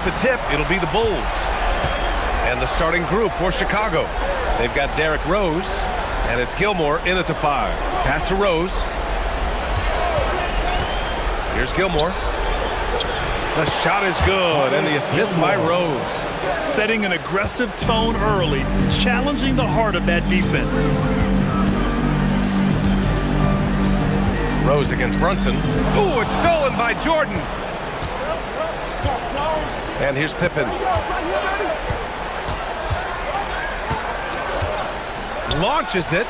the tip, it'll be the Bulls. And the starting group for Chicago. They've got Derrick Rose, and it's Gilmore in at the 5. Pass to Rose. Here's Gilmore. The shot is good, and the assist by Rose. Setting an aggressive tone early, challenging the heart of that defense. Rose against Brunson. Ooh, it's stolen by Jordan. And here's Pippen. Launches it.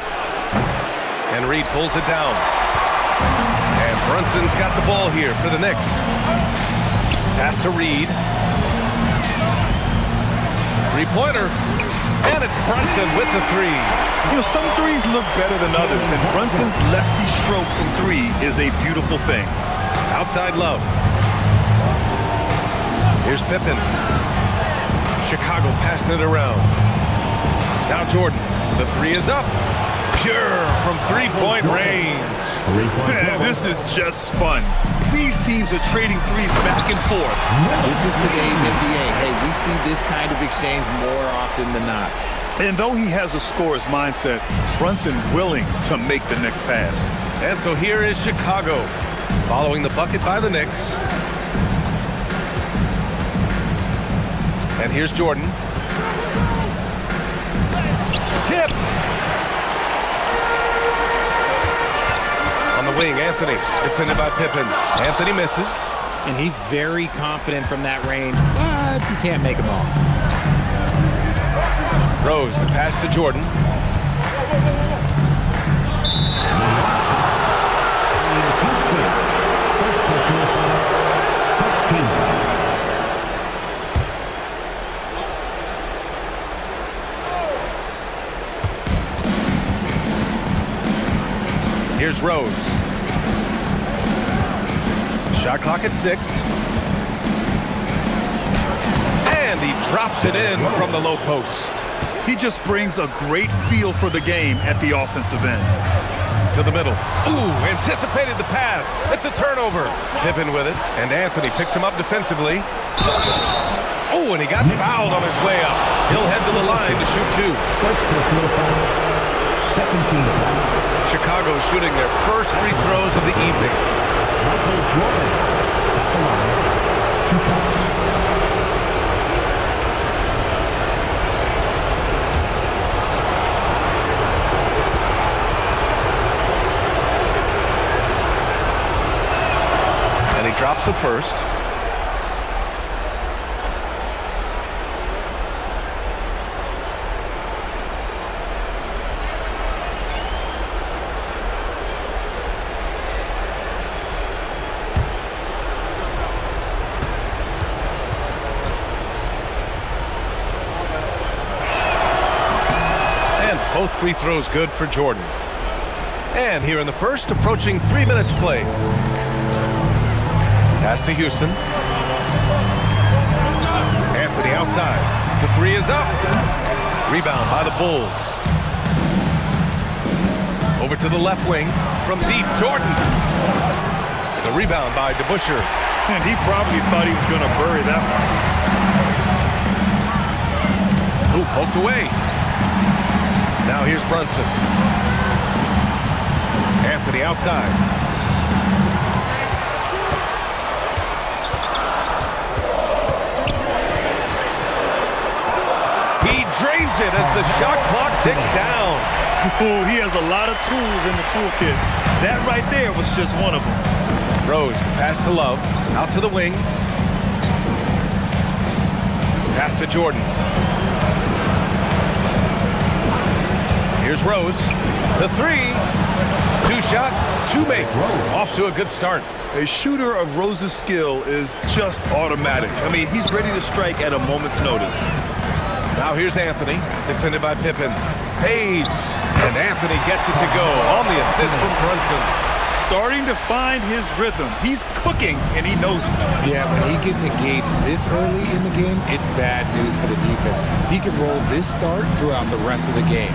And Reed pulls it down. And Brunson's got the ball here for the Knicks. Pass to Reed. Three-pointer. And it's Brunson with the 3. You know, some threes look better than others, and Brunson's lefty stroke from 3 is a beautiful thing. Outside Love. Here's Pippen. Chicago passing it around. Now Jordan. The 3 is up. Pure from three-point range. Yeah, this is just fun. These teams are trading threes back and forth. This is today's NBA. Hey, we see this kind of exchange more often than not. And though he has a scorer's mindset, Brunson willing to make the next pass. And so here is Chicago, following the bucket by the Knicks. And here's Jordan. Tipped. On the wing, Anthony, defended by Pippen. Anthony misses. And he's very confident from that range, but you can't make them all. Rose, the pass to Jordan. Here's Rose. Shot clock at 6. And he drops it in from the low post. He just brings a great feel for the game at the offensive end. To the middle. Ooh, anticipated the pass. It's a turnover. Pippen with it, and Anthony picks him up defensively. Oh, and he got fouled on his way up. He'll head to the line to shoot 2. First personal foul, second team foul. Chicago shooting their first free throws of the evening. Michael Jordan at the line. 2 shots. Drops the first. And both free throws good for Jordan. And here in the first, approaching 3 minutes play. Pass to Houston. Anthony outside. The 3 is up. Rebound by the Bulls. Over to the left wing. From deep, Jordan. The rebound by DeBusschere. And he probably thought he was going to bury that one. Ooh, poked away. Now here's Brunson. Anthony outside. Drains it as the shot clock ticks down. Oh, he has a lot of tools in the toolkit. That right there was just one of them. Rose, pass to Love, out to the wing. Pass to Jordan. Here's Rose. The 3. 2 shots, 2 makes. Off to a good start. A shooter of Rose's skill is just automatic. I mean, he's ready to strike at a moment's notice. Now here's Anthony, defended by Pippen. Fades, and Anthony gets it to go on the assist from Brunson. Starting to find his rhythm. He's cooking, and he knows it. Yeah, when he gets engaged this early in the game, it's bad news for the defense. He can roll this start throughout the rest of the game.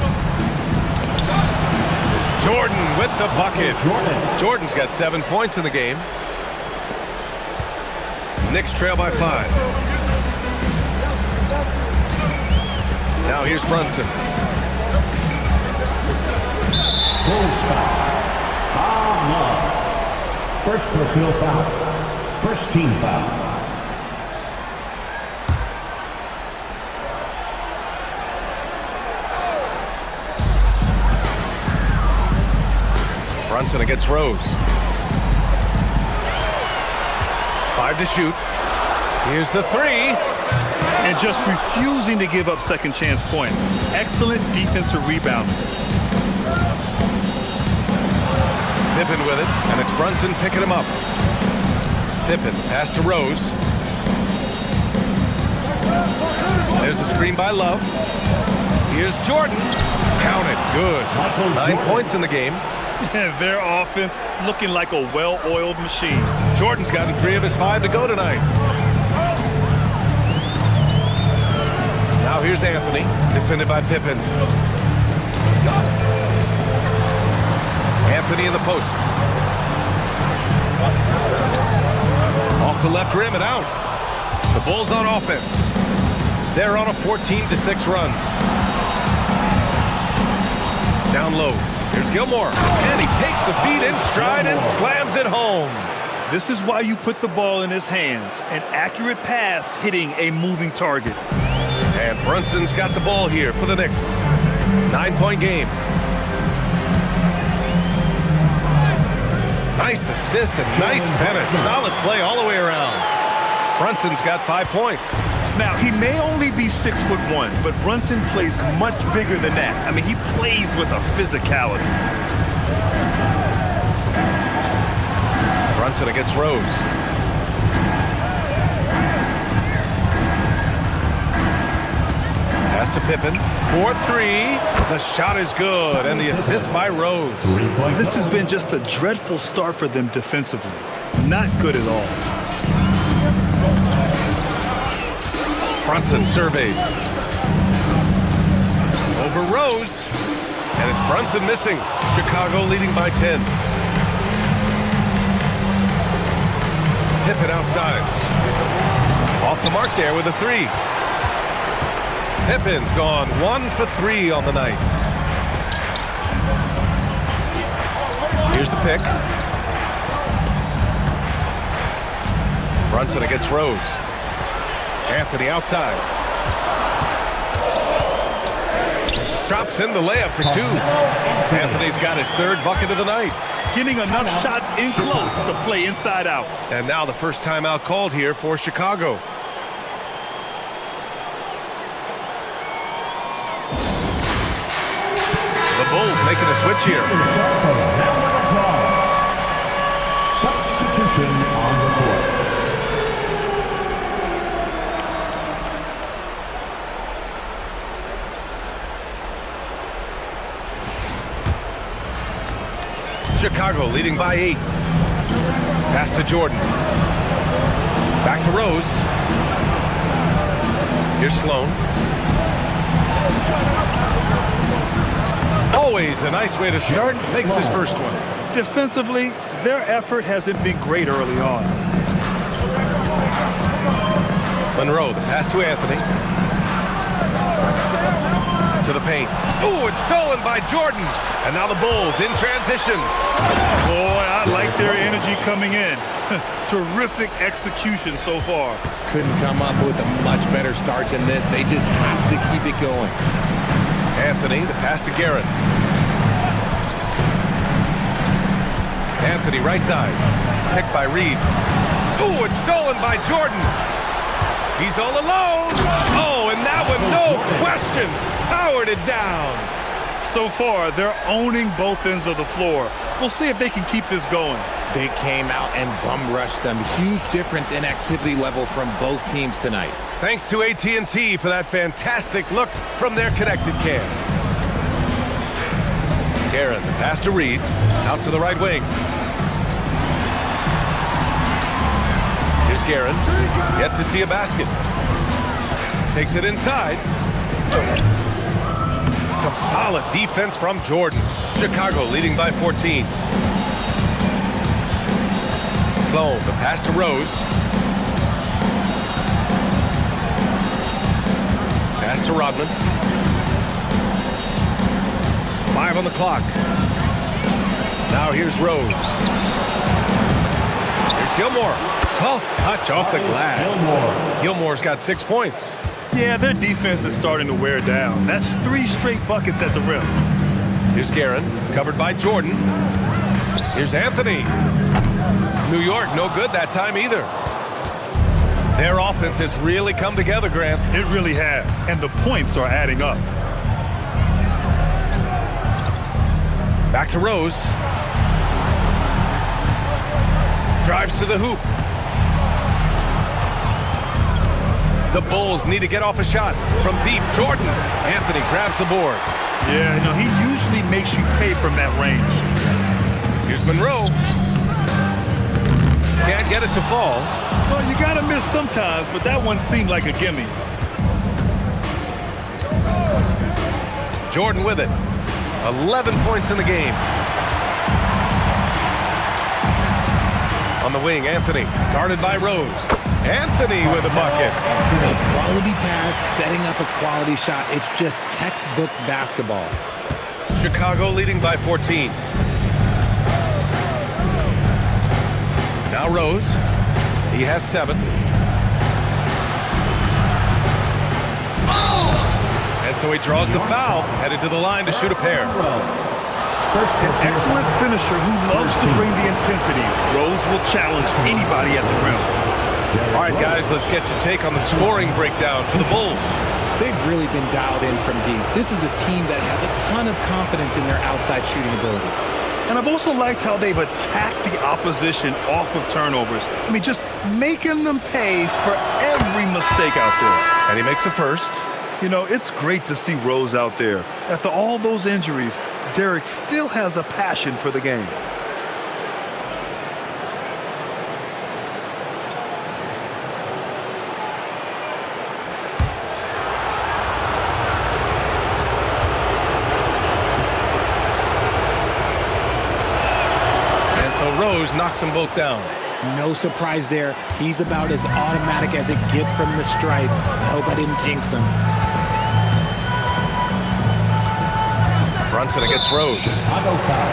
Jordan with the bucket. Jordan's got 7 points in the game. Knicks trail by 5. Now here's Brunson. Bulls foul. Love. First personal foul. First team foul. Brunson against Rose. 5 to shoot. Here's the 3. And just refusing to give up second chance points. Excellent defensive rebounding. Pippen with it, and it's Brunson picking him up. Pippen, pass to Rose. There's a screen by Love. Here's Jordan. Counted. Good. 9 points in the game. Their offense looking like a well-oiled machine. Jordan's gotten 3 of his 5 to go tonight. Now here's Anthony, defended by Pippen. Anthony in the post. Off the left rim and out. The Bulls on offense. They're on a 14-6 run. Down low. Here's Gilmore. And he takes the feed in stride and slams it home. This is why you put the ball in his hands. An accurate pass hitting a moving target. And Brunson's got the ball here for the Knicks. 9-point game. Nice assist and nice finish. Solid play all the way around. Brunson's got 5 points. Now, he may only be 6'1", but Brunson plays much bigger than that. I mean, he plays with a physicality. Brunson against Rose. Pass to Pippen. 4-3. The shot is good, and the assist by Rose. This has been just a dreadful start for them defensively. Not good at all. Brunson surveys. Over Rose. And it's Brunson missing. Chicago leading by 10. Pippen outside. Off the mark there with a 3. Pippen's gone 1 for 3 on the night. Here's the pick. Brunson against Rose. Anthony outside. Drops in the layup for 2. Anthony's got his 3rd bucket of the night. Getting enough shots in close to play inside out. And now the first timeout called here for Chicago. The Bulls making a switch here. Substitution on the court. Chicago leading by 8. Pass to Jordan. Back to Rose. Here's Sloan. Always a nice way to start. Makes his first one. Defensively, their effort hasn't been great early on. Monroe, the pass to Anthony. To the paint. Oh, it's stolen by Jordan. And now the Bulls in transition. Boy, I like their energy coming in. Terrific execution so far. Couldn't come up with a much better start than this. They just have to keep it going. Anthony, the pass to Garrett. Anthony, right side. Picked by Reed. Oh, it's stolen by Jordan. He's all alone. Oh, and that one, no question, powered it down. So far, they're owning both ends of the floor. We'll see if they can keep this going. They came out and bum rushed them. Huge difference in activity level from both teams tonight. Thanks to AT&T for that fantastic look from their connected cam. Garrett, the pass to Reed, out to the right wing. Here's Garrett, yet to see a basket. Takes it inside. Some solid defense from Jordan. Chicago leading by 14. Sloan, the pass to Rose. Pass to Rodman. 5 on the clock. Now here's Rose. Here's Gilmore. Soft touch off the glass. Gilmore's got 6 points. Yeah, their defense is starting to wear down. That's 3 straight buckets at the rim. Here's Guerin, covered by Jordan. Here's Anthony. New York, no good that time either. Their offense has really come together, Grant. It really has, and the points are adding up. Back to Rose. Drives to the hoop. The Bulls need to get off a shot from deep. Jordan. Anthony grabs the board. Yeah, he usually makes you pay from that range. Here's Monroe. Can't get it to fall. Well, you gotta miss sometimes, but that one seemed like a gimme. Jordan with it. 11 points in the game. On the wing, Anthony, guarded by Rose. Anthony with a bucket. A quality pass, setting up a quality shot. It's just textbook basketball. Chicago leading by 14. Now Rose. He has 7. And so he draws the foul, headed to the line to shoot a pair. An excellent finisher who loves to bring the intensity. Rose will challenge anybody at the rim. All right, guys, let's get your take on the scoring breakdown for the Bulls. They've really been dialed in from deep. This is a team that has a ton of confidence in their outside shooting ability. And I've also liked how they've attacked the opposition off of turnovers. I mean, just making them pay for every mistake out there. And he makes the first. It's great to see Rose out there. After all those injuries, Derek still has a passion for the game. And so Rose knocks them both down. No surprise there. He's about as automatic as it gets from the stripe. I hope I didn't jinx him. Brunson against Rose. Chicago foul.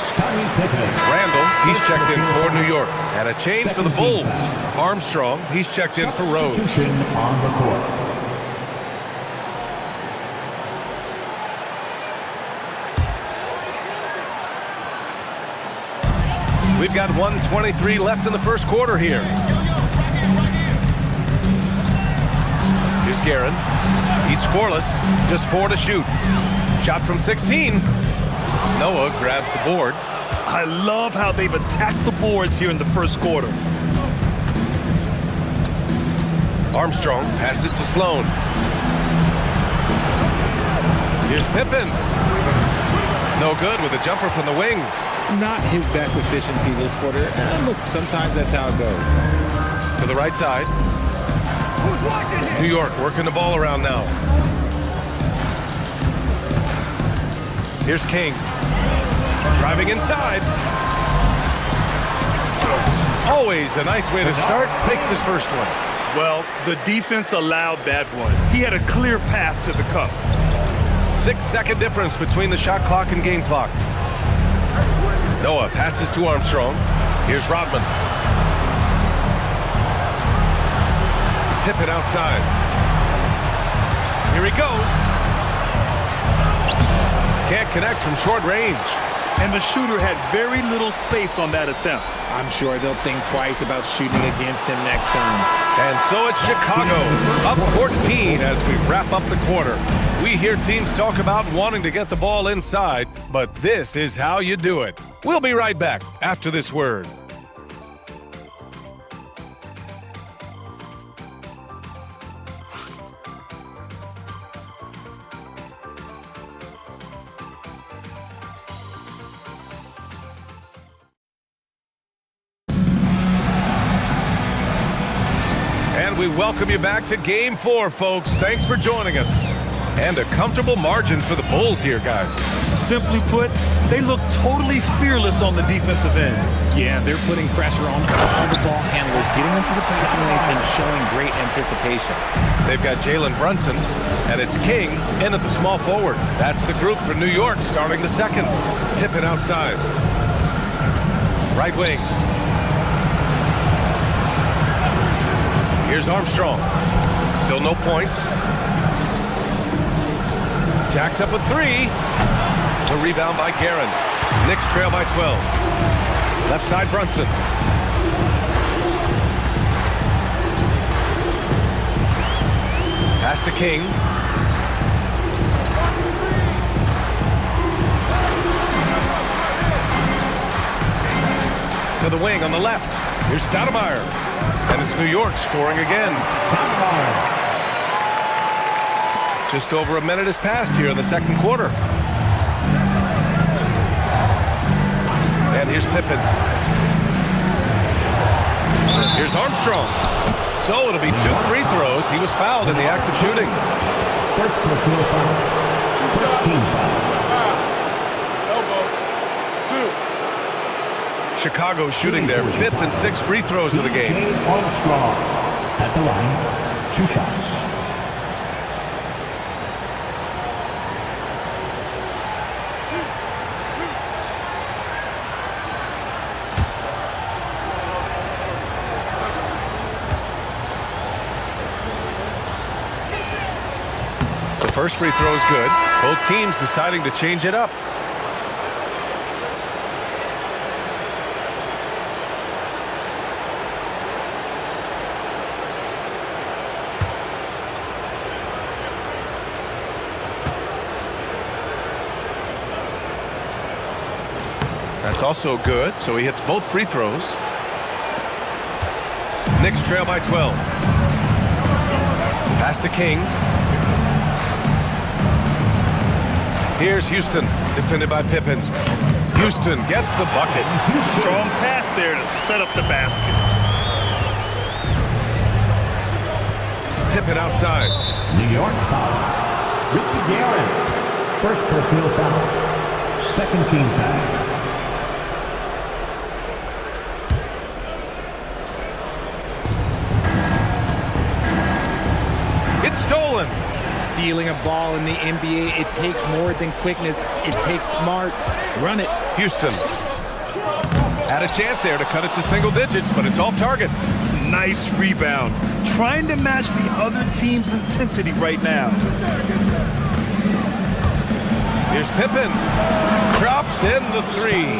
Scottie Pippen. Randall, he's checked in for New York. And a change for the Bulls. Armstrong, he's checked in for Rose. Substitution on the court. We've got 1:23 left in the first quarter here. Here's Guerin. He's scoreless. Just 4 to shoot. Shot from 16. Noah grabs the board. I love how they've attacked the boards here in the first quarter. Armstrong passes to Sloan. Here's Pippen. No good with a jumper from the wing. Not his best efficiency this quarter. Look, sometimes that's how it goes. To the right side. New York working the ball around now. Here's King. Driving inside. Always a nice way to start. Makes his first one. Well, the defense allowed that one. He had a clear path to the cup. 6-second difference between the shot clock and game clock. Noah passes to Armstrong. Here's Rodman. Pippen outside. Here he goes. Can't connect from short range. And the shooter had very little space on that attempt. I'm sure they'll think twice about shooting against him next time. And so it's Chicago, up 14 as we wrap up the quarter. We hear teams talk about wanting to get the ball inside, but this is how you do it. We'll be right back after this word. And we welcome you back to Game 4, folks. Thanks for joining us. And a comfortable margin for the Bulls here, guys. Simply put, they look totally fearless on the defensive end. Yeah, they're putting pressure on all the ball handlers, getting into the passing lanes and showing great anticipation. They've got Jalen Brunson, and it's King in at the small forward. That's the group for New York starting the second. Pippen outside. Right wing. Here's Armstrong. Still no points. Jacks up a three. The rebound by Guerin. Knicks trail by 12. Left side Brunson. Pass to King. To the wing on the left. Here's Stoudemire. And it's New York scoring again. Just over a minute has passed here in the second quarter. And here's Pippen. Here's Armstrong. So it'll be 2 free throws. He was fouled in the act of shooting. First personal foul. First team foul. Chicago shooting their 5th and 6th free throws of the game. Armstrong at the line. 2 shots. The first free throw is good. Both teams deciding to change it up. That's also good, so he hits both free throws. Knicks trail by 12. Pass to King. Here's Houston, defended by Pippen. Houston gets the bucket. Strong pass there to set up the basket. Pippen outside. New York foul. Richie Guerin. First personal foul. Second team foul. It's stolen. Stealing a ball in the NBA, it takes more than quickness. It takes smarts. Run it. Houston had a chance there to cut it to single digits, but it's off target. Nice rebound. Trying to match the other team's intensity right now. Here's Pippen. Drops in the three.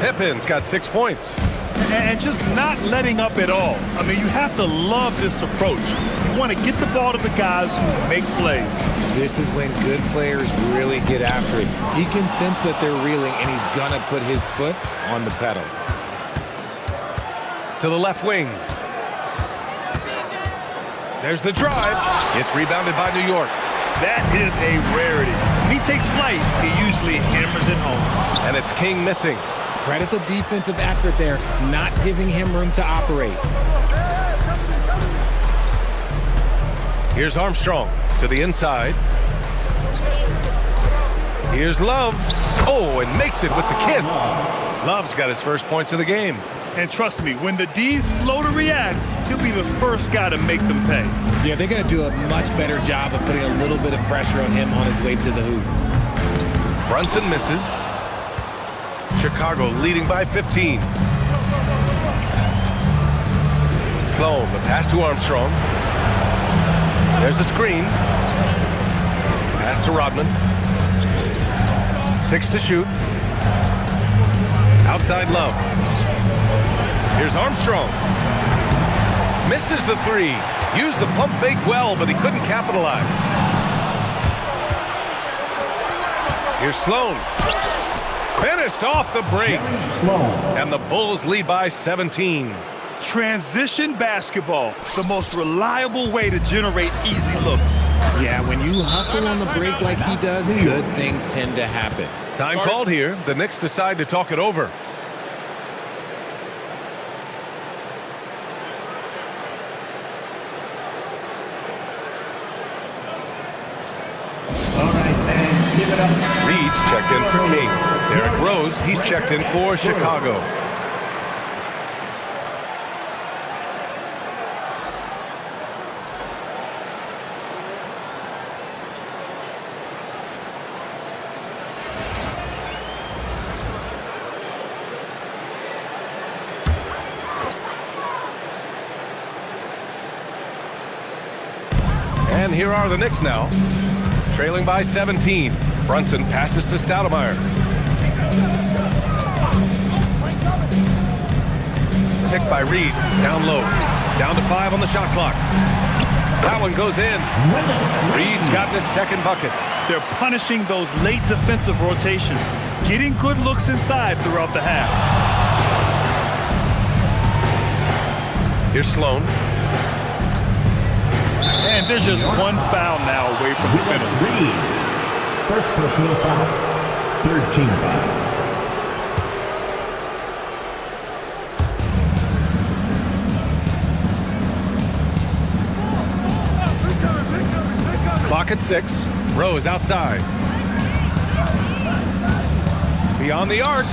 Pippen's got 6 points. And just not letting up at all. I mean, you have to love this approach. You want to get the ball to the guys who make plays. This is when good players really get after it. He can sense that they're reeling, and he's going to put his foot on the pedal. To the left wing. There's the drive. It's rebounded by New York. That is a rarity. When he takes flight, he usually hammers it home. And it's King missing. Credit the defensive effort there, not giving him room to operate. Here's Armstrong to the inside. Here's Love. Oh, and makes it with the kiss. Love's got his first points of the game. And trust me, when the D's slow to react, he'll be the first guy to make them pay. Yeah, they're going to do a much better job of putting a little bit of pressure on him on his way to the hoop. Brunson misses. Chicago leading by 15. Sloan, the pass to Armstrong. There's a screen. Pass to Rodman. 6 to shoot. Outside Love. Here's Armstrong. Misses the three. Used the pump fake well, but he couldn't capitalize. Here's Sloan. Finished off the break. And the Bulls lead by 17. Transition basketball, the most reliable way to generate easy looks. Yeah, when you hustle on the break like he does, good things tend to happen. Time called here. The Knicks decide to talk it over. Reed's checked in for King. Derrick Rose, he's checked in for Chicago. And here are the Knicks now, trailing by 17. Brunson passes to Stoudemire. Picked by Reed, down low. Down to 5 on the shot clock. That one goes in. Reed's gotten his second bucket. They're punishing those late defensive rotations, getting good looks inside throughout the half. Here's Sloan. And there's just one foul now away from the penalty. Reed. First personal foul. Third team foul. Clock at 6. Rose outside. Beyond the arc.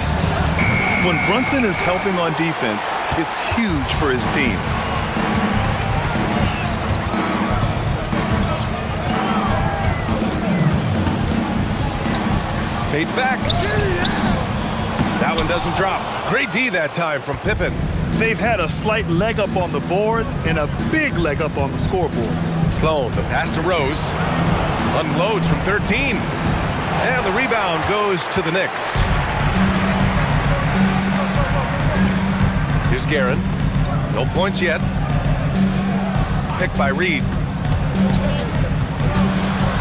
When Brunson is helping on defense, it's huge for his team. Fades back. That one doesn't drop. Great D that time from Pippen. They've had a slight leg up on the boards and a big leg up on the scoreboard. Sloan, the pass to Rose. Unloads from 13. And the rebound goes to the Knicks. Here's Guerin. No points yet. Picked by Reed.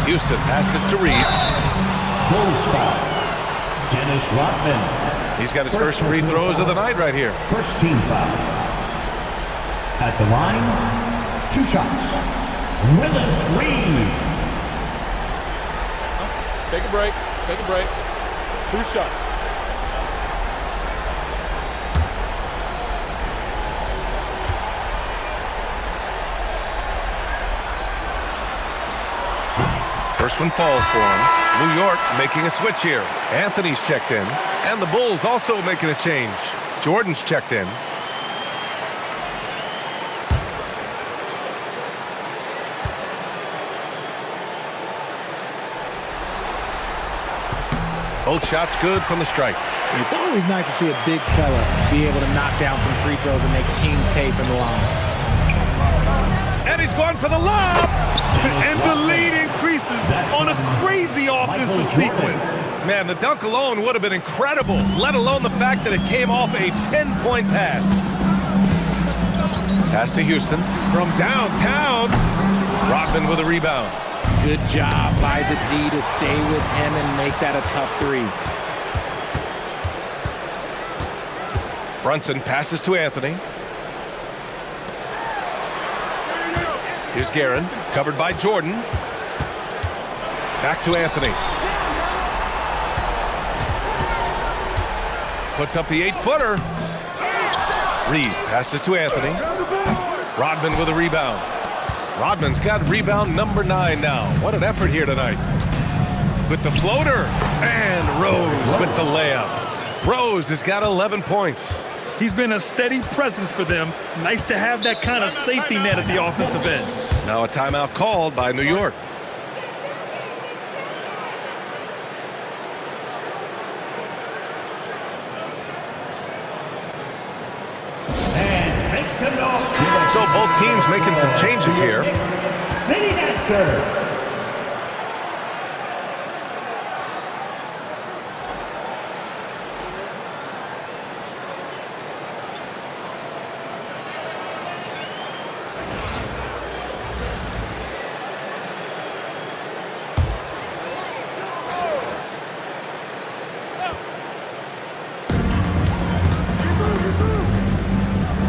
Houston passes to Reed. Bulls foul. Dennis Rodman. He's got his first free throws of the night right here. First team foul. At the line, 2 shots. Willis Reed. Take a break. Take a break. 2 shots. First one falls for him. New York making a switch here. Anthony's checked in. And the Bulls also making a change. Jordan's checked in. Both shots good from the strike. It's always nice to see a big fella be able to knock down some free throws and make teams pay from the line. And he's going for the lob. And the lead increases on a crazy offensive sequence. Man, the dunk alone would have been incredible, let alone the fact that it came off a pinpoint pass. Pass to Houston from downtown. Rodman with a rebound. Good job by the D to stay with him and make that a tough 3. Brunson passes to Anthony. Here's Guerin, covered by Jordan. Back to Anthony. Puts up the 8-footer. Reed passes to Anthony. Rodman with a rebound. Rodman's got rebound number 9 now. What an effort here tonight. With the floater. And Rose with the layup. Rose has got 11 points. He's been a steady presence for them. Nice to have that kind of safety net at the offensive end. Now a timeout called by New York. So both teams making some changes here. Sitting answer.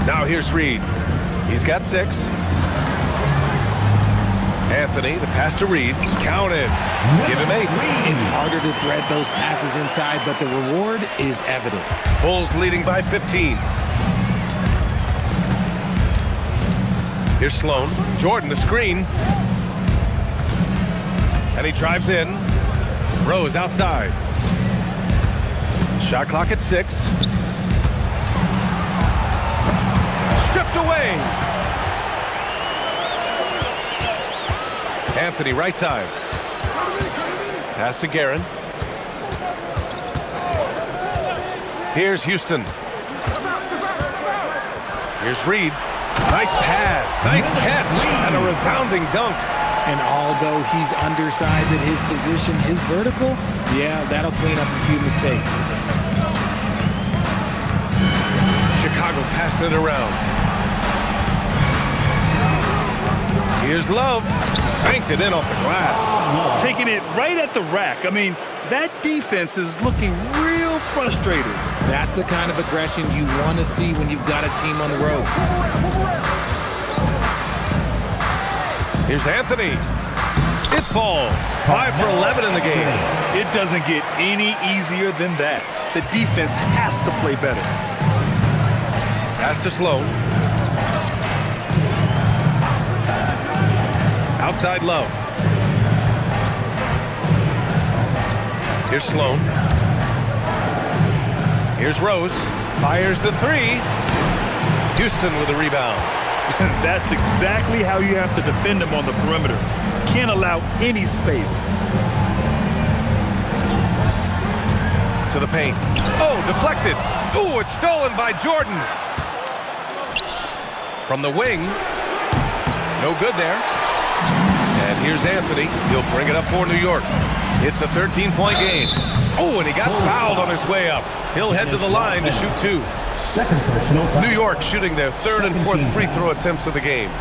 Now here's Reed. He's got 6. Anthony, the pass to Reed. Counted. Give him 8. It's harder to thread those passes inside, but the reward is evident. Bulls leading by 15. Here's Sloan. Jordan, the screen. And he drives in. Rose outside. Shot clock at 6. Stripped away. Anthony right side. Pass to Guerin. Here's Houston. Here's Reed. Nice pass. Nice catch. And a resounding dunk. And although he's undersized at his position, his vertical, yeah, that'll clean up a few mistakes. Chicago passing it around. Here's Love. Banked it in off the glass. Taking it right at the rack. I mean, that defense is looking real frustrated. That's the kind of aggression you want to see when you've got a team on the ropes. Here's Anthony. It falls. 5 for 11 in the game. It doesn't get any easier than that. The defense has to play better. Pass to Sloan. Outside Love. Here's Sloan. Here's Rose. Fires the 3. Houston with a rebound. That's exactly how you have to defend him on the perimeter. Can't allow any space. To the paint. Oh, deflected. Oh, it's stolen by Jordan. From the wing. No good there. And here's Anthony. He'll bring it up for New York. It's a 13-point game. Oh, and he got fouled on his way up. He'll head to the line to shoot 2. Second personal foul. New York shooting their 3rd and 4th free throw attempts of the game.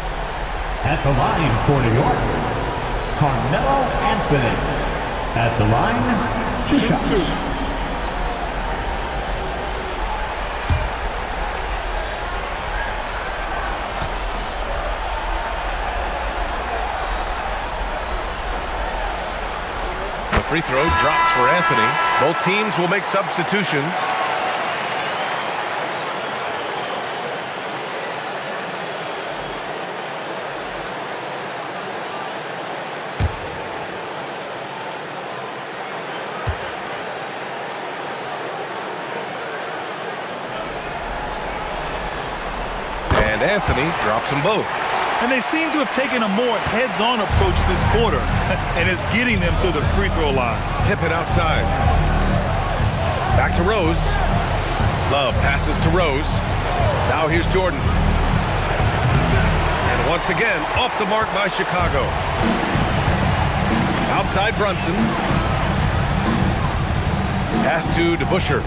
At the line for New York, Carmelo Anthony. At the line, 2 shots. The free throw drops for Anthony. Both teams will make substitutions. And Anthony drops them both. And they seem to have taken a more heads-on approach this quarter, and it's getting them to the free throw line. Pippen outside. Back to Rose. Love passes to Rose. Now here's Jordan. And once again, off the mark by Chicago. Outside Brunson. Pass to DeBusschere.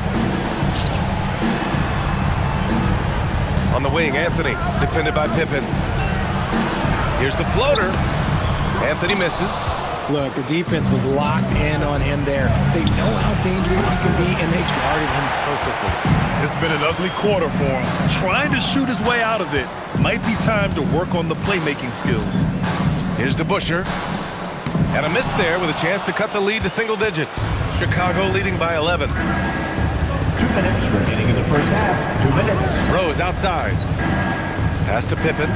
On the wing, Anthony, defended by Pippen. Here's the floater. Anthony misses. Look, the defense was locked in on him there. They know how dangerous he can be, and they guarded him perfectly. It's been an ugly quarter for him. Trying to shoot his way out of it. Might be time to work on the playmaking skills. Here's DeBusschere. And a miss there with a chance to cut the lead to single digits. Chicago leading by 11. 2 minutes remaining in the first half. 2 minutes. Rose outside. Pass to Pippen.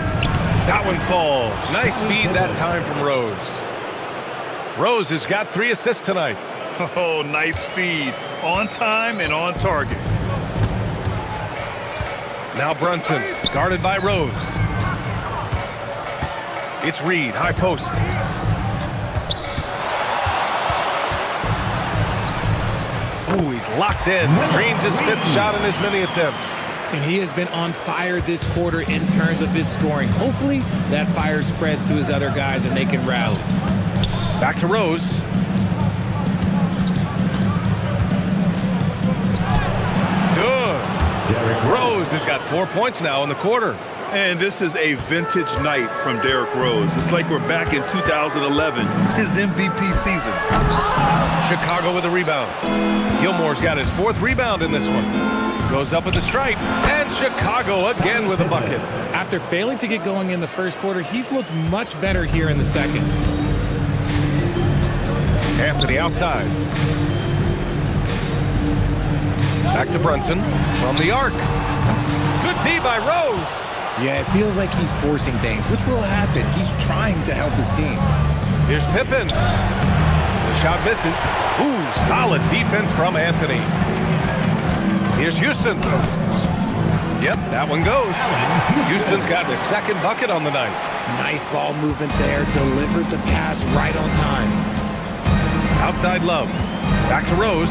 That one falls. Nice feed that time from Rose. Rose has got 3 assists tonight. Oh, nice feed. On time and on target. Now Brunson, guarded by Rose. It's Reed, high post. Oh, he's locked in. Drains his 5th shot in his many attempts. And he has been on fire this quarter in terms of his scoring. Hopefully, that fire spreads to his other guys and they can rally. Back to Rose. Good. Rose has got 4 points now in the quarter. And this is a vintage night from Derrick Rose. It's like we're back in 2011, his MVP season. Chicago with a rebound. Gilmore's got his 4th rebound in this one. Goes up at the stripe, and Chicago again with a bucket. After failing to get going in the first quarter, he's looked much better here in the second. Anthony outside. Back to Brunson from the arc. Good D by Rose. Yeah, it feels like he's forcing things, which will happen. He's trying to help his team. Here's Pippen. The Shot misses. Ooh, solid defense from Anthony. Here's Houston. Yep, that one goes. Houston's got their second bucket on the night. Nice ball movement there. Delivered the pass right on time. Outside Love. Back to Rose.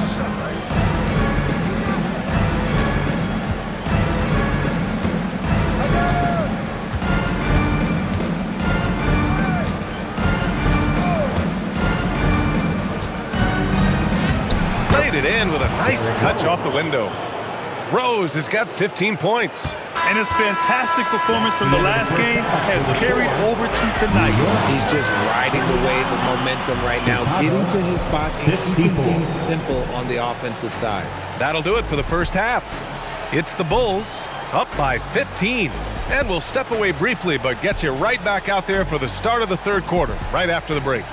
Laid it in with a nice touch off the window. Rose has got 15 points. And his fantastic performance from the last game has carried over to tonight. He's just riding the wave of momentum right now, getting to his spots and keeping things simple on the offensive side. That'll do it for the first half. It's the Bulls up by 15. And we'll step away briefly, but get you right back out there for the start of the third quarter, right after the break.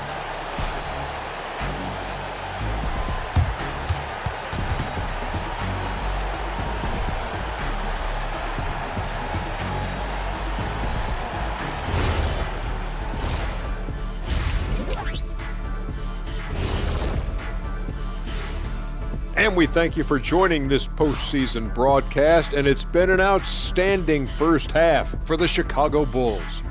And we thank you for joining this postseason broadcast, and it's been an outstanding first half for the Chicago Bulls.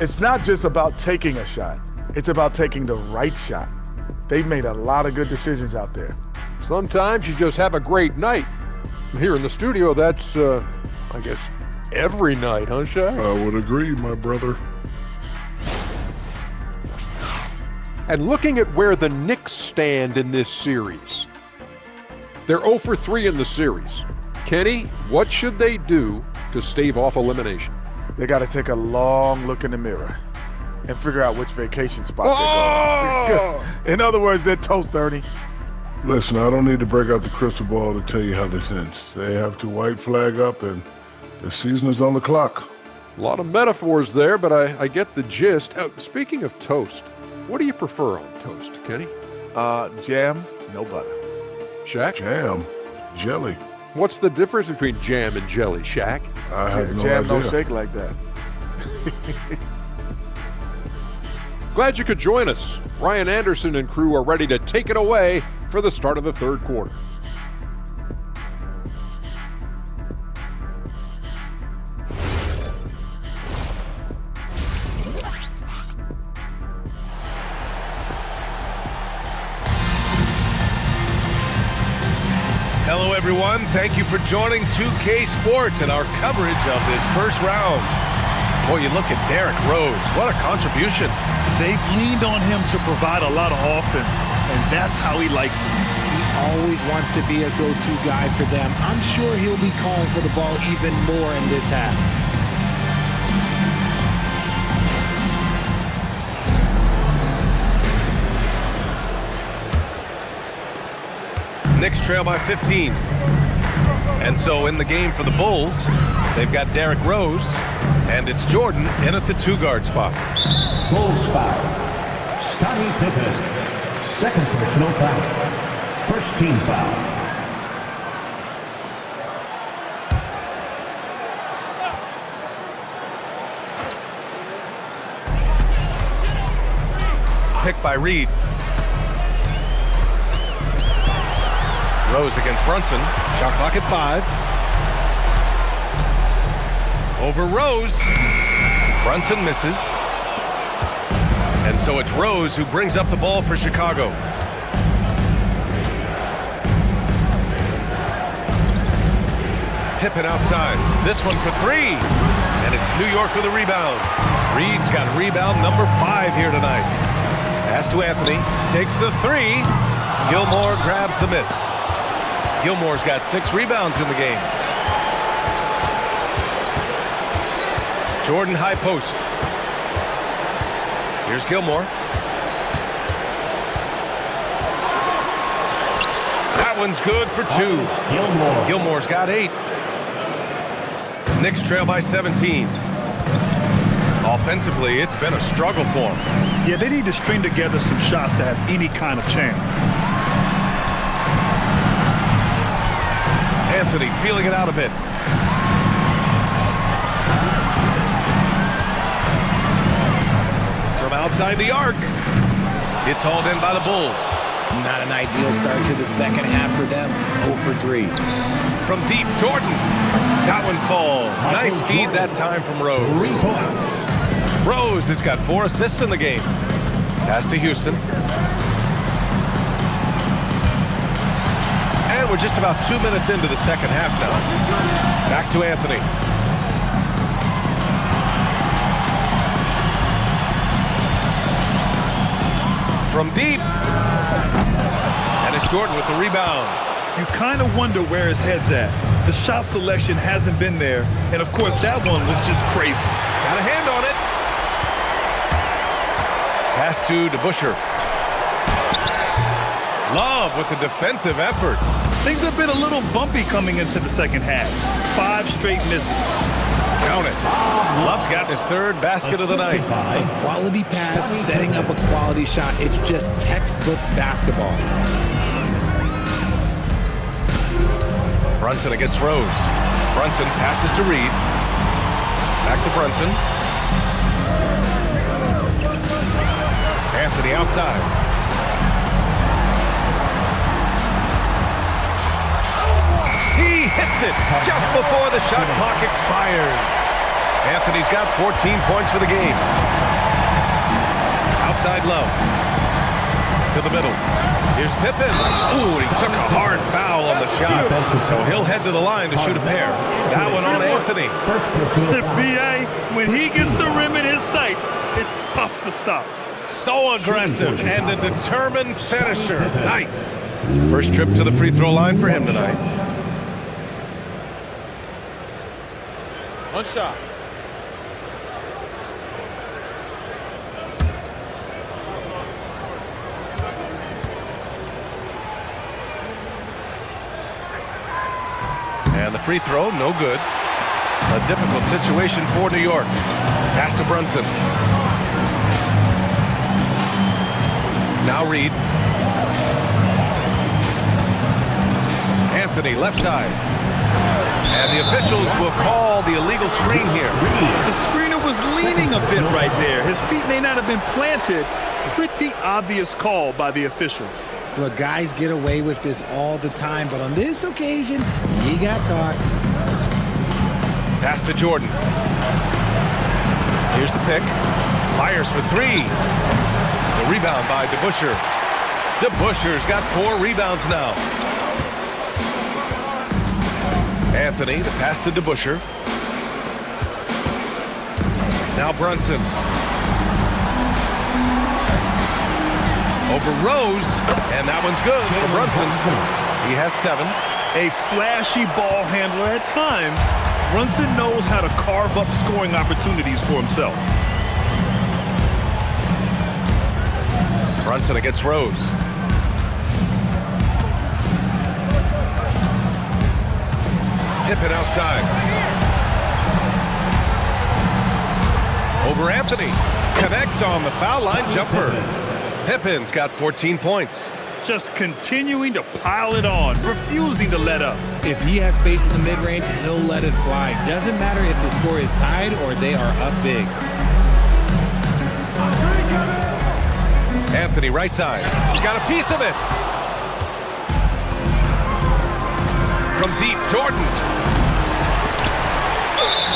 It's not just about taking a shot. It's about taking the right shot. They've made a lot of good decisions out there. Sometimes you just have a great night. Here in the studio, that's, I guess, every night, huh, Shaq? I would agree, my brother. And looking at where the Knicks stand in this series, they're 0 for 3 in the series. Kenny, what should they do to stave off elimination? They got to take a long look in the mirror and figure out which vacation spot they're going. Because, in other words, they're toast, Ernie. Listen, I don't need to break out the crystal ball to tell you how this ends. They have to white flag up, and the season is on the clock. A lot of metaphors there, but I get the gist. Speaking of toast, what do you prefer on toast, Kenny? Jam, no butter. Shaq? Jam, jelly. What's the difference between jam and jelly, Shaq? I have no Jam idea. don't shake like that. Glad you could join us. Ryan Anderson and crew are ready to take it away for the start of the third quarter. Hello, everyone. Thank you for joining 2K Sports and our coverage of this first round. Boy, you look at Derrick Rose. What a contribution. They've leaned on him to provide a lot of offense, and that's how he likes it. He always wants to be a go-to guy for them. I'm sure he'll be calling for the ball even more in this half. Knicks trail by 15. And so in the game for the Bulls, they've got Derrick Rose, and it's Jordan in at the two-guard spot. Bulls foul. Scottie Pippen. Second personal foul. First team foul. Pick by Reed. Rose against Brunson. Shot clock at 5. Over Rose. Brunson misses. And so it's Rose who brings up the ball for Chicago. Pippen outside. This one for 3. And it's New York with a rebound. Reed's got rebound number 5 here tonight. Pass to Anthony. Takes the 3. Gilmore grabs the miss. Gilmore's got 6 rebounds in the game. Jordan high post. Here's Gilmore. That one's good for 2. Gilmore's got 8. Knicks trail by 17. Offensively, it's been a struggle for them. Yeah, they need to string together some shots to have any kind of chance. Anthony feeling it out a bit. From outside the arc. It's hauled in by the Bulls. Not an ideal start to the second half for them. 0 for 3. From deep, Jordan. That one falls. Nice feed that time from Rose. 3 points. Rose has got 4 assists in the game. Pass to Houston. And we're just about 2 minutes into the second half now. Back to Anthony. From deep. And it's Jordan with the rebound. You kind of wonder where his head's at. The shot selection hasn't been there. And, of course, that one was just crazy. Got a hand on it. Pass to DeBusschere. Love with the defensive effort. Things have been a little bumpy coming into the second half. 5 straight misses. Count it. Love's got his 3rd basket of the night. A quality pass, setting up a quality shot. It's just textbook basketball. Brunson against Rose. Brunson passes to Reed. Back to Brunson. Anthony outside. He hits it just before the shot clock expires. Anthony's got 14 points for the game. Outside Love. To the middle. Here's Pippen. Ooh, he took a hard foul on the shot. So he'll head to the line to shoot a pair. That one on Anthony. B.A., when he gets the rim in his sights, it's tough to stop. So aggressive and a determined finisher. Nice. First trip to the free throw line for him tonight. One shot. And the free throw, no good. A difficult situation for New York. Pass to Brunson. Now Reed. Anthony, left side. And the officials will call the illegal screen here. The screener was leaning a bit right there. His feet may not have been planted. Pretty obvious call by the officials. Look, guys get away with this all the time, but on this occasion, he got caught. Pass to Jordan. Here's the pick. Fires for 3. The rebound by DeBusschere. DeBusschere's got 4 rebounds now. Anthony, the pass to DeBusschere. Now Brunson. Over Rose, and that one's good for Brunson. He has 7. A flashy ball handler at times. Brunson knows how to carve up scoring opportunities for himself. Brunson against Rose. Pippen outside. Over Anthony. Connects on the foul line jumper. Pippen's got 14 points. Just continuing to pile it on, refusing to let up. If he has space in the mid-range, he'll let it fly. Doesn't matter if the score is tied or they are up big. Anthony, right side. He's got a piece of it. From deep, Jordan.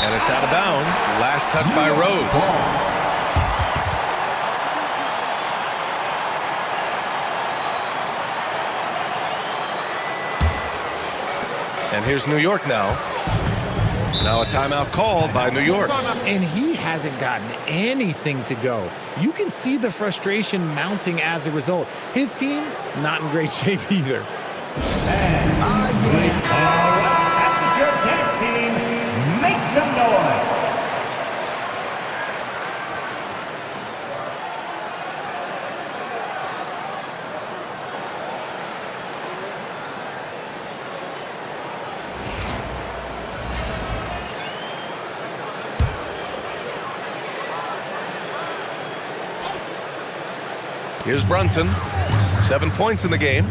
And it's out of bounds. Last touch by Rose. And here's New York now. Now a timeout called by New York. And he hasn't gotten anything to go. You can see the frustration mounting as a result. His team, not in great shape either. Your tennis team, make some noise. Here's Brunson. 7 points in the game.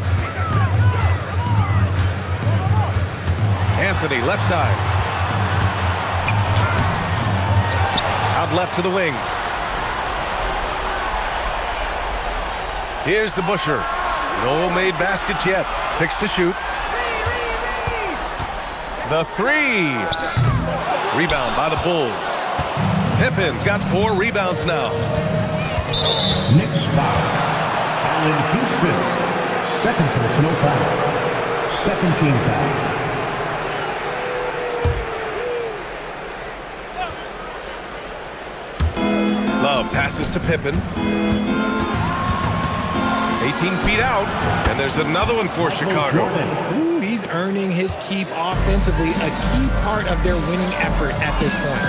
Anthony, left side. Out left to the wing. Here's the Busher. No made baskets yet. 6 to shoot. The 3. Rebound by the Bulls. Pippen's got 4 rebounds now. Knicks foul. Allen Houston. Second personal foul. Second team foul. Love passes to Pippen. 18 feet out, and there's another one for Chicago. Ooh, he's earning his keep offensively, a key part of their winning effort at this point.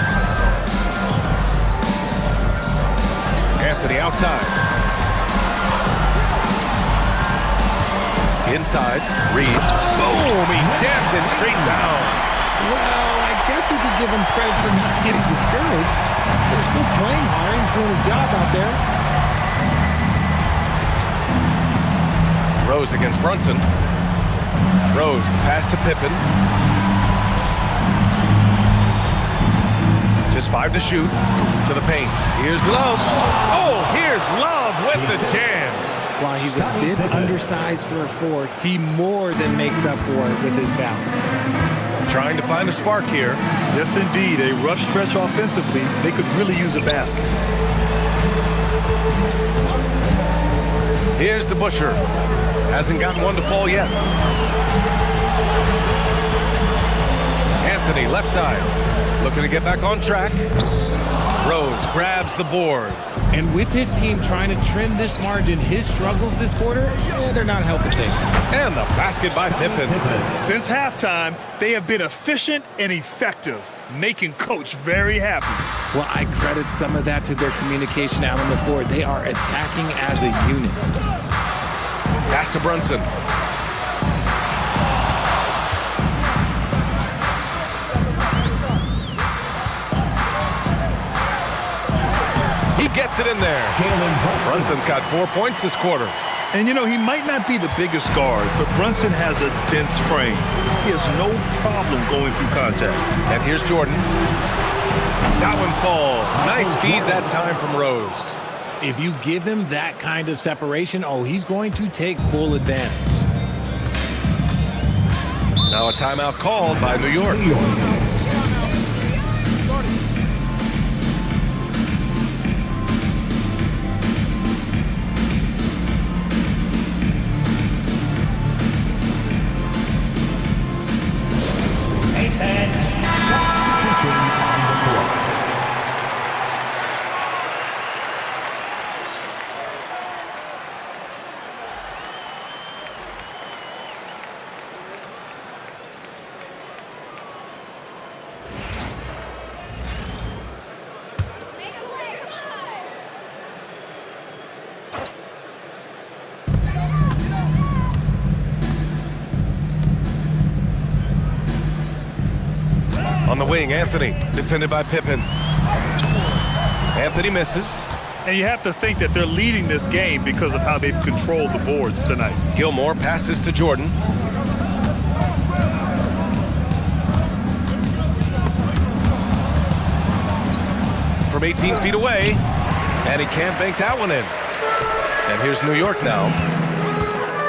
Anthony outside. Inside, Reed. Boom, he jams it straight down. Well, I guess we could give him credit for not getting discouraged. They're still playing hard. He's doing his job out there. Rose against Brunson. Rose, the pass to Pippen. Just 5 to shoot. To the paint. Here's Love. Oh, here's Love with the jam. While he's a bit undersized for a 4, he more than makes up for it with his bounce. Trying to find a spark here. Yes, indeed. A rough stretch offensively. They could really use a basket. Here's the Busher. Hasn't gotten one to fall yet. Anthony, left side. Looking to get back on track. Rose grabs the board. And with his team trying to trim this margin, his struggles this quarter, they're not helping things. And the basket by Pippen. Since halftime, they have been efficient and effective, making Coach very happy. Well, I credit some of that to their communication out on the floor. They are attacking as a unit. Pass to Brunson. He gets it in there. Brunson's got 4 points this quarter. And, you know, he might not be the biggest guard, but Brunson has a dense frame. He has no problem going through contact. And here's Jordan. That one falls. Nice feed that time from Rose. If you give him that kind of separation, he's going to take full advantage. Now a timeout called by New York. On the wing, Anthony, defended by Pippen. Anthony misses. And you have to think that they're leading this game because of how they've controlled the boards tonight. Gilmore passes to Jordan. From 18 feet away, and he can't bank that one in. And here's New York now.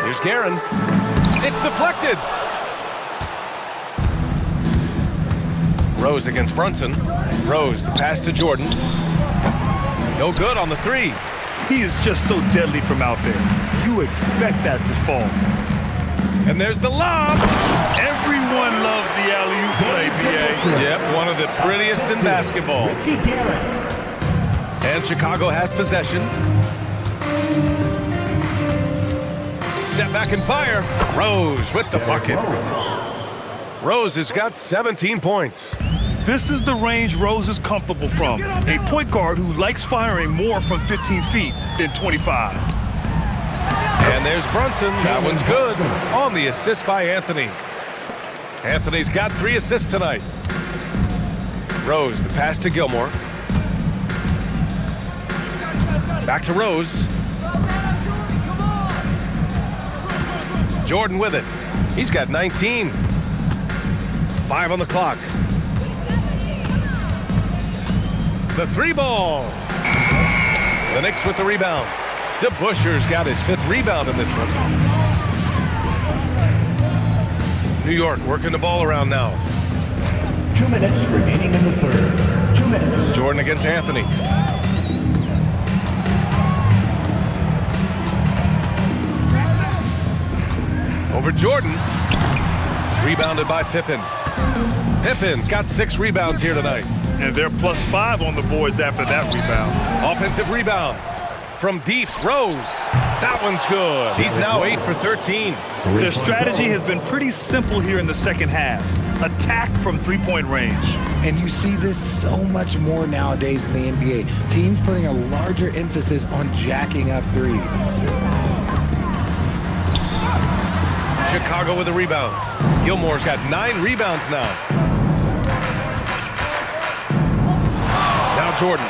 Here's Guerin. It's deflected. Rose against Brunson. Rose, the pass to Jordan. No good on the 3. He is just so deadly from out there. You expect that to fall. And there's the lob. Everyone loves the alley-oop play, BA. Yep, one of the prettiest in basketball. And Chicago has possession. Step back and fire. Rose with the bucket. Rose has got 17 points. This is the range Rose is comfortable from. A point guard who likes firing more from 15 feet than 25. And there's Brunson. That one's good. On the assist by Anthony. Anthony's got 3 assists tonight. Rose, the pass to Gilmore. Back to Rose. Jordan with it. He's got 19. 5 on the clock. The 3 ball. The Knicks with the rebound. DeBuscher's got his 5th rebound in this one. New York working the ball around now. 2 minutes remaining in the third. 2 minutes. Jordan against Anthony. Over Jordan. Rebounded by Pippen. Pippen's got 6 rebounds here tonight. And they're +5 on the boards after that rebound. Offensive rebound. From deep, Rose. That one's good. He's now 8 for 13. Their strategy has been pretty simple here in the second half. Attack from three-point range. And you see this so much more nowadays in the NBA. Teams putting a larger emphasis on jacking up threes. Chicago with a rebound. Gilmore's got 9 rebounds now. Now Jordan.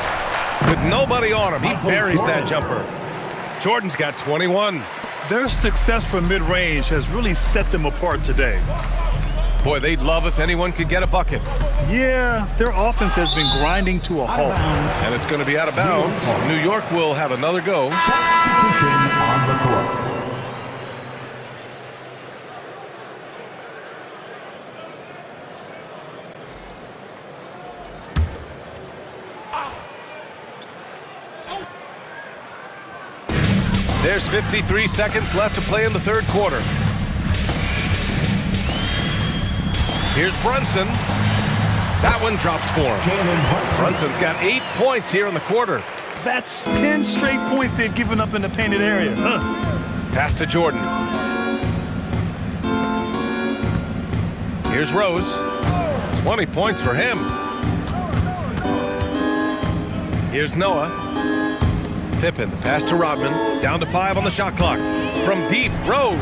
With nobody on him, he buries that jumper. Jordan's got 21. Their success from mid-range has really set them apart today. Boy, they'd love if anyone could get a bucket. Yeah, their offense has been grinding to a halt. And it's going to be out of bounds. New York will have another go. Substitution on the court. There's 53 seconds left to play in the third quarter. Here's Brunson. That one drops for him. Brunson's got 8 points here in the quarter. That's 10 straight points they've given up in the painted area. Pass to Jordan. Here's Rose. 20 points for him. Here's Noah. Pippen, the pass to Rodman. Down to 5 on the shot clock. From deep, Rose.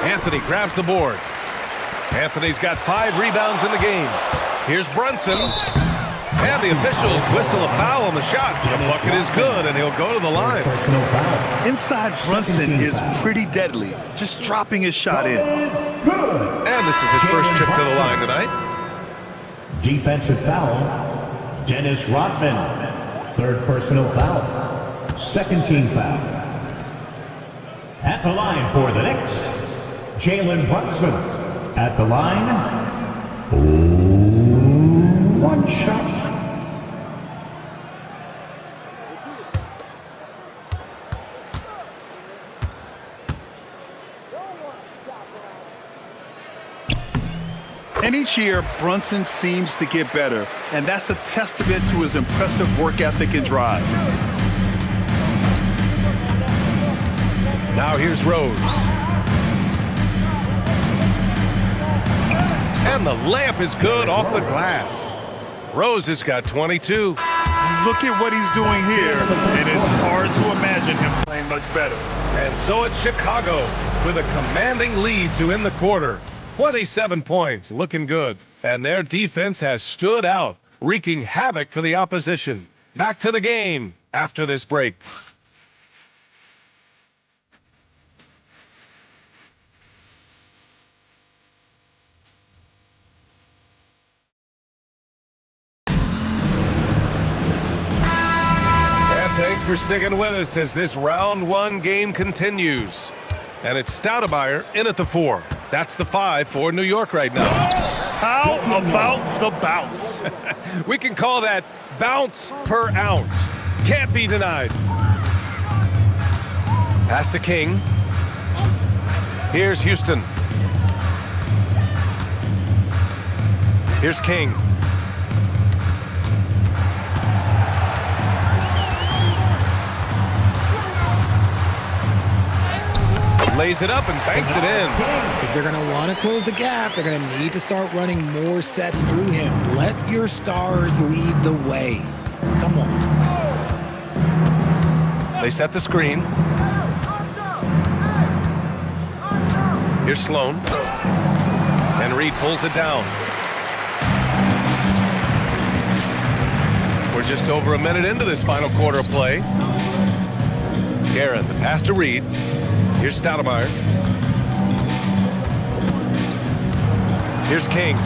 Anthony grabs the board. Anthony's got 5 rebounds in the game. Here's Brunson. And the officials whistle a foul on the shot. The bucket is good, and he'll go to the line. Inside Brunson is pretty deadly, just dropping his shot in. And this is his first trip to the line tonight. Defensive foul. Dennis Rodman. 3rd personal foul. 2nd team foul. At the line for the Knicks, Jalen Brunson. At the line, 1 shot. And each year, Brunson seems to get better, and that's a testament to his impressive work ethic and drive. Now here's Rose. And the layup is good off the glass. Rose has got 22. Look at what he's doing here, and it's hard to imagine him playing much better. And so it's Chicago with a commanding lead to end the quarter. 27 points, looking good. And their defense has stood out, wreaking havoc for the opposition. Back to the game after this break. And thanks for sticking with us as this round 1 game continues. And it's Stoudemire in at the 4. That's the 5 for New York right now. How about the bounce? We can call that bounce per ounce. Can't be denied. Pass to King. Here's Houston. Here's King. Lays it up and banks it in. If they're going to want to close the gap, they're going to need to start running more sets through him. Let your stars lead the way. Come on. They set the screen. Here's Sloan. And Reed pulls it down. We're just over a minute into this final quarter of play. Garrett, the pass to Reed. Here's Stoudemire. Here's King.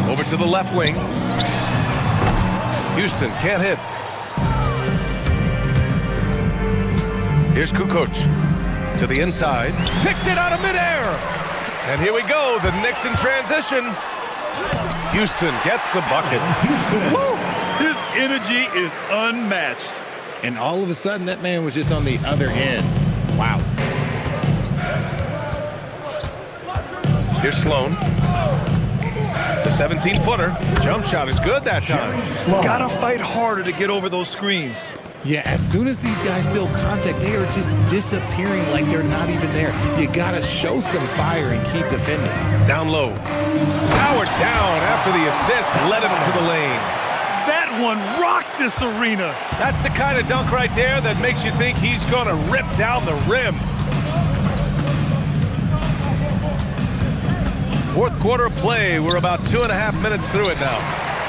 Over to the left wing. Houston can't hit. Here's Kukoc to the inside. Picked it out of midair. And here we go. The Knicks in transition. Houston gets the bucket. Woo! His energy is unmatched. And all of a sudden, that man was just on the other end. Wow. Here's Sloan. The 17-footer. Jump shot is good that time. Gotta fight harder to get over those screens. Yeah, as soon as these guys feel contact, they are just disappearing like they're not even there. You gotta show some fire and keep defending. Down low. Powered down after the assist. Led him to the lane. That one rocked this arena. That's the kind of dunk right there that makes you think he's gonna rip down the rim. Fourth quarter play. We're about 2.5 minutes through it now.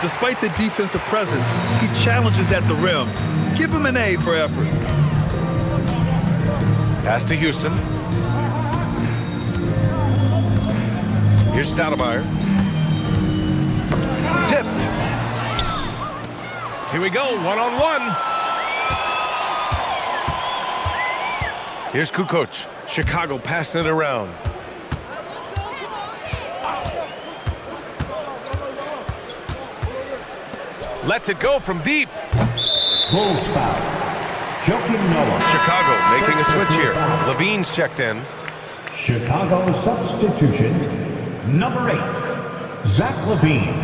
Despite the defensive presence, he challenges at the rim. Give him an A for effort. Pass to Houston. Here's Stoudemire. Tipped. Here we go, one-on-one. Here's Kukoc. Chicago passing it around. Lets it go from deep. Bulls foul. Joking Noah. Chicago making a switch here. Levine's checked in. Chicago substitution. Number 8, Zach LaVine.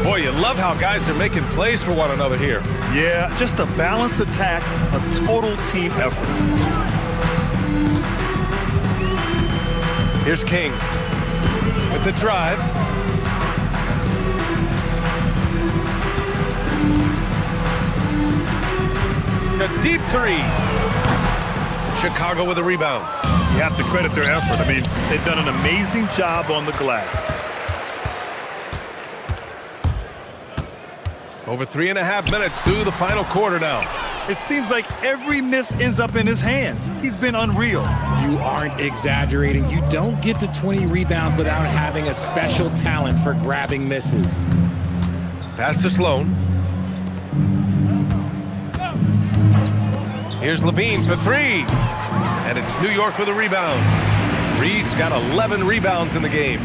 Boy, you love how guys are making plays for one another here. Yeah, just a balanced attack, a total team effort. Here's King with the drive. A deep three. Chicago with a rebound. You have to credit their effort. I mean, they've done an amazing job on the glass. Over 3.5 minutes through the final quarter now. It seems like every miss ends up in his hands. He's been unreal. You aren't exaggerating. You don't get to 20 rebounds without having a special talent for grabbing misses. Pass to Sloan. Here's Levine for three. And it's New York with a rebound. Reed's got 11 rebounds in the game.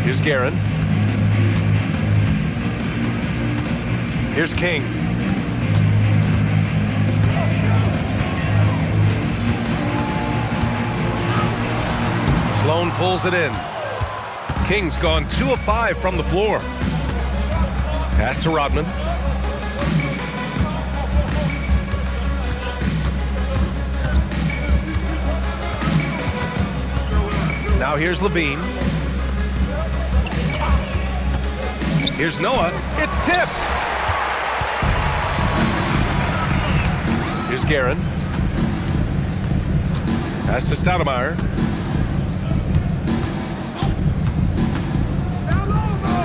Here's Guerin. Here's King. Sloan pulls it in. King's gone 2 of 5 from the floor. Pass to Rodman. Now here's Levine. Here's Noah. It's tipped. Here's Guerin. Pass to Stoudemire.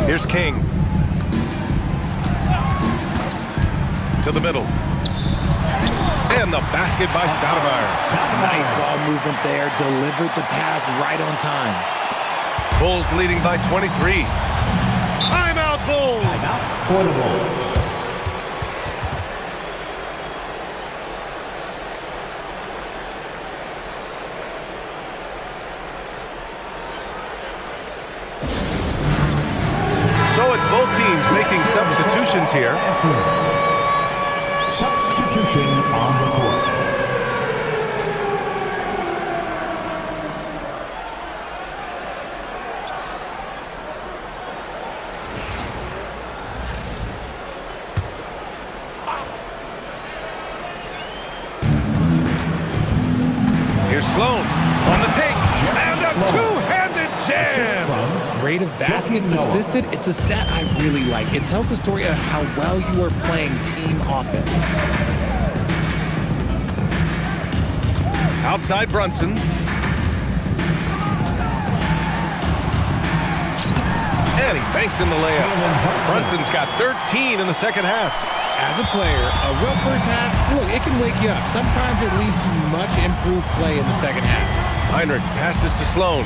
Here's King. To the middle. And the basket by Stoudemire. Nice ball movement there. Delivered the pass right on time. Bulls leading by 23. Timeout, Bulls! Timeout for the Bulls. So it's both teams making substitutions here. Substitution on the court. Here's Sloan on the take. And a two-handed jam. Rate of baskets assisted, it's a stat I really like. It tells the story of how well you are playing team offense. Outside Brunson. And he banks in the layup. Brunson's got 13 in the second half. As a player, a rough first half, look, it can wake you up. Sometimes it leads to much improved play in the second half. Heinrich passes to Sloan.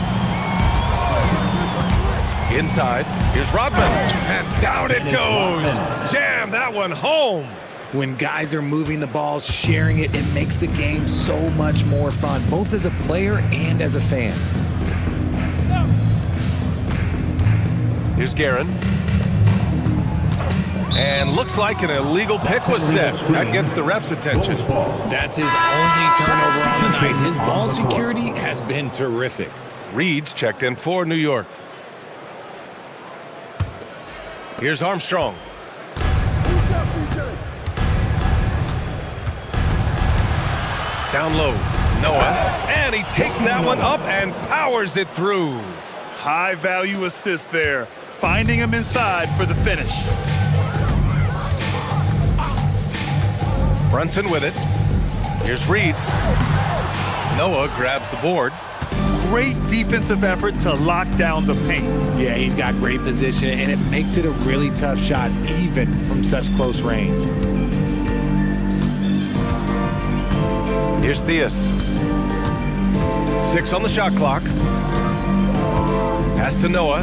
Inside, here's Rodman. And down it goes. Jam that one home. When guys are moving the ball, sharing it, it makes the game so much more fun, both as a player and as a fan. Here's Guerin. And looks like an illegal pick was set. That gets the ref's attention. That's his only turnover on the night. His ball security has been terrific. Reed's checked in for New York. Here's Armstrong. Down low, Noah. And he takes that one up and powers it through. High value assist there. Finding him inside for the finish. Brunson with it. Here's Reed. Noah grabs the board. Great defensive effort to lock down the paint. Yeah, he's got great position, and it makes it a really tough shot, even from such close range. Here's Theus. 6 on the shot clock. Pass to Noah.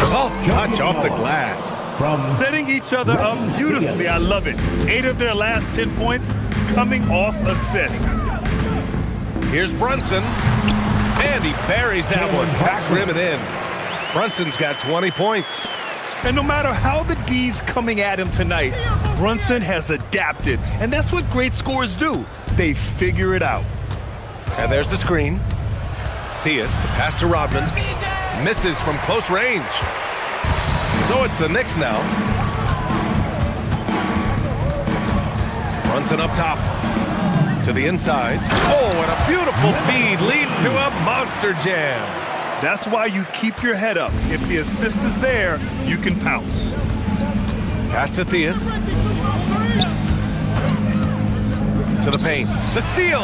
Soft touch off the glass. Setting each other up beautifully. I love it. 8 of their last 10 points coming off assist. Here's Brunson. And he buries that one. Back rim and in. Brunson's got 20 points. And no matter how the D's coming at him tonight, Brunson has adapted. And that's what great scorers do. They figure it out. And there's the screen. Theus, the pass to Rodman. Misses from close range. So it's the Knicks now. Brunson up top. To the inside. Oh, and a beautiful feed leads to a monster jam. That's why you keep your head up. If the assist is there, you can pounce. Pass to Theus. To the paint. The steal.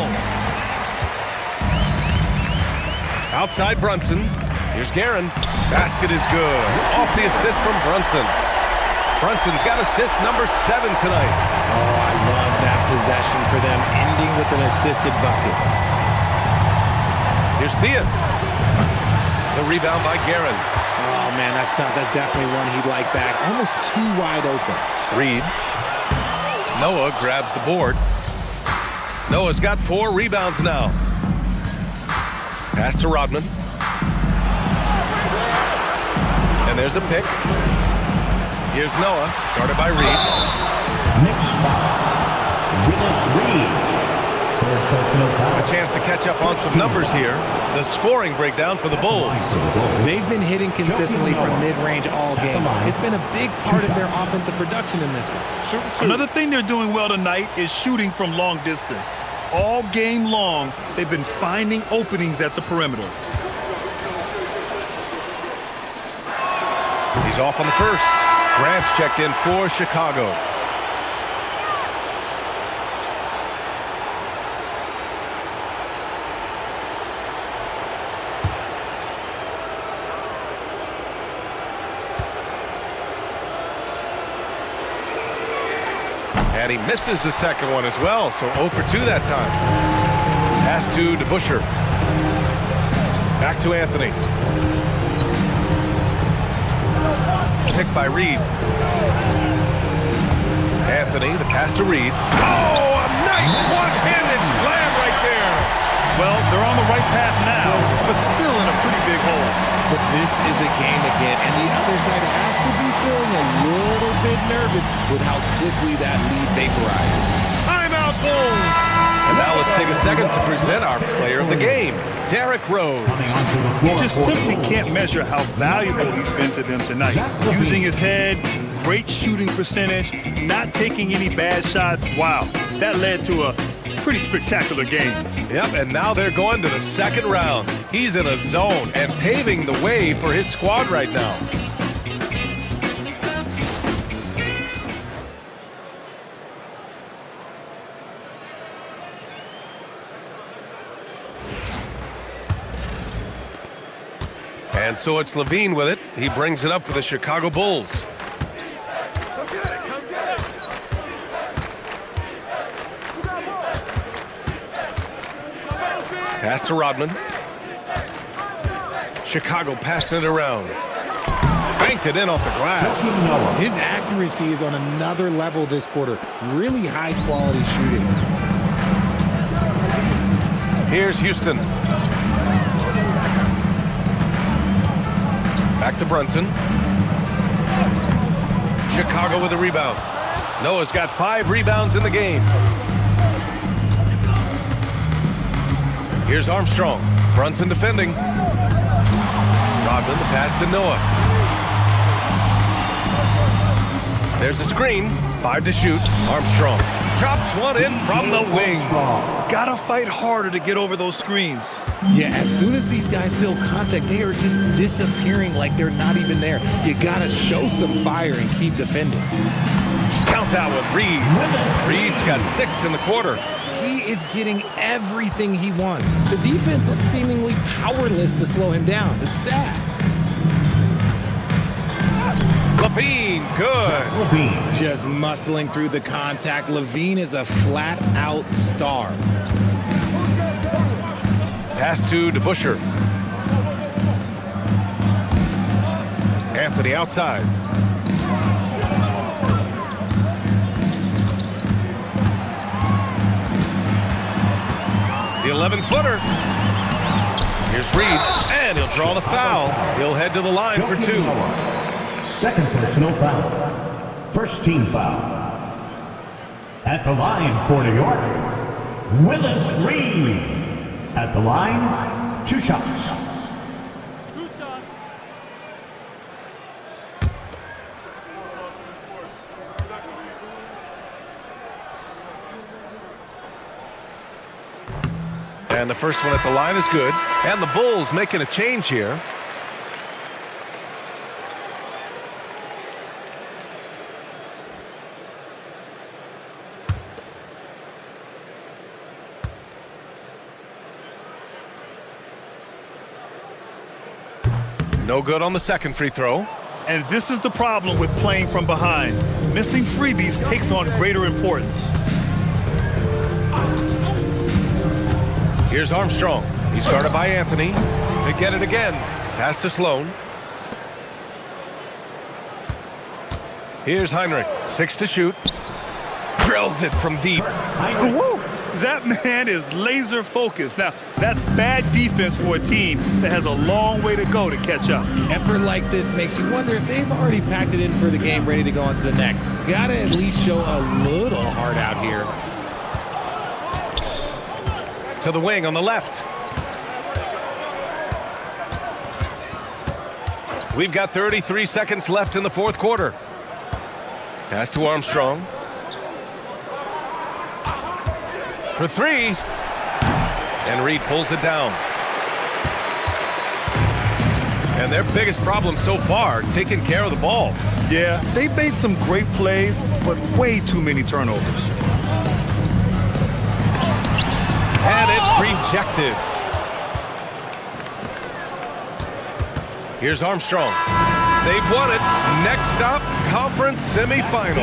Outside Brunson. Here's Guerin. Basket is good. Off the assist from Brunson. Brunson's got assist number 7 tonight. Oh, I love that possession for them, ending with an assisted bucket. Here's Theus. The rebound by Guerin. Oh, man, that's tough. That's definitely one he'd like back. Almost too wide open. Reed. Noah grabs the board. Noah's got 4 rebounds now. Pass to Rodman. And there's a pick. Here's Noah, guarded by Reed. Knicks foul. Willis Reed. Third personal foul. A chance to catch up on some numbers here. The scoring breakdown for the Bulls. They've been hitting consistently from mid-range all game. It's been a big part of their offensive production in this one. Another thing they're doing well tonight is shooting from long distance. All game long, they've been finding openings at the perimeter. He's off on the first. Grant's checked in for Chicago. And he misses the second one as well, so 0 for 2 that time. Pass to DeBusschere. Back to Anthony. Picked by Reed. Anthony, the pass to Reed. Oh, a nice one-handed slam right there. Well, they're on the right path now, but still in a pretty big hole. But this is a game again, and the other side has to be feeling a little bit nervous with how quickly that lead vaporized. Timeout, Bulls. And now let's take a second to present our player of the game, Derrick Rose. You just simply can't measure how valuable he's been to them tonight. Using his head, great shooting percentage, not taking any bad shots. Wow, that led to a pretty spectacular game. Yep, and now they're going to the second round. He's in a zone and paving the way for his squad right now. And so it's Levine with it. He brings it up for the Chicago Bulls. Pass to Rodman. Chicago passing it around. banked it in off the glass. His accuracy is on another level this quarter. Really high quality shooting. Here's Houston. Back to Brunson. Chicago with a rebound. Noah's got 5 rebounds in the game. Here's Armstrong. Brunson defending. Rodman, the pass to Noah. There's a screen. 5 to shoot. Armstrong drops one in from the wing. Gotta fight harder to get over those screens. Yeah, as soon as these guys feel contact, they are just disappearing like they're not even there. You gotta show some fire and keep defending. Count that one, Reed. Reed's got 6 in the quarter. He is getting everything he wants. The defense is seemingly powerless to slow him down. It's sad. Levine, good. Just muscling through the contact. Levine is a flat-out star. Pass to DeBusschere. Anthony outside. The 11-footer. Here's Reed, and he'll draw the foul. He'll head to the line for 2. Second personal foul. First team foul. At the line for New York, Willis Reed. At the line, 2 shots. And the first one at the line is good. And the Bulls making a change here. No good on the second free throw. And this is the problem with playing from behind. Missing freebies takes on greater importance. Here's Armstrong. He's guarded by Anthony. They get it again. Pass to Sloan. Here's Heinrich. 6 to shoot. Drills it from deep. Woo! That man is laser focused. Now, that's bad defense for a team that has a long way to go to catch up. Effort like this makes you wonder if they've already packed it in for the game, ready to go on to the next. Gotta at least show a little heart out here. To the wing on the left. We've got 33 seconds left in the fourth quarter. Pass to Armstrong. For 3. And Reed pulls it down. And their biggest problem so far, taking care of the ball. Yeah, they've made some great plays, but way too many turnovers. And it's rejected. Here's Armstrong. They've won it. Next stop, conference semifinals.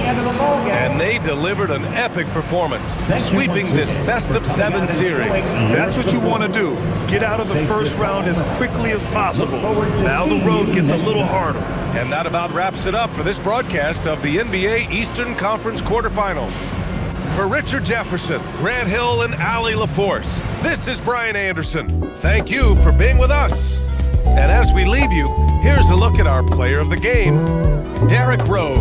And they delivered an epic performance, sweeping this best-of-7 series. That's what you want to do. Get out of the first round as quickly as possible. Now the road gets a little harder. And that about wraps it up for this broadcast of the NBA Eastern Conference quarterfinals. For Richard Jefferson, Grant Hill, and Allie LaForce, this is Brian Anderson. Thank you for being with us. And as we leave you, here's a look at our player of the game, Derrick Rose.